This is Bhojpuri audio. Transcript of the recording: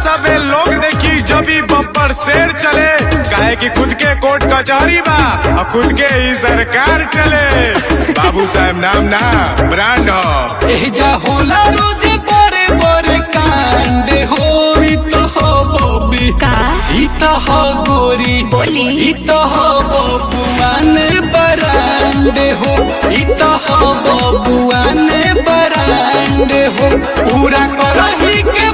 सबे लोग देखी जब भी बब्बर शेर चले, काहे कि खुद के कोर्ट कचहरी बा और खुद के ही सरकार चले। बाबू साहब नाम ना ब्रांड हो। एजा होला रोज बड़े बड़े कांड हो, ई तो हो बॉबी का ई तो हो गोरी बोली ई तो हो बबुआन बरांड हो, ई तो हो बबुआन बरांड हो। पूरा करही के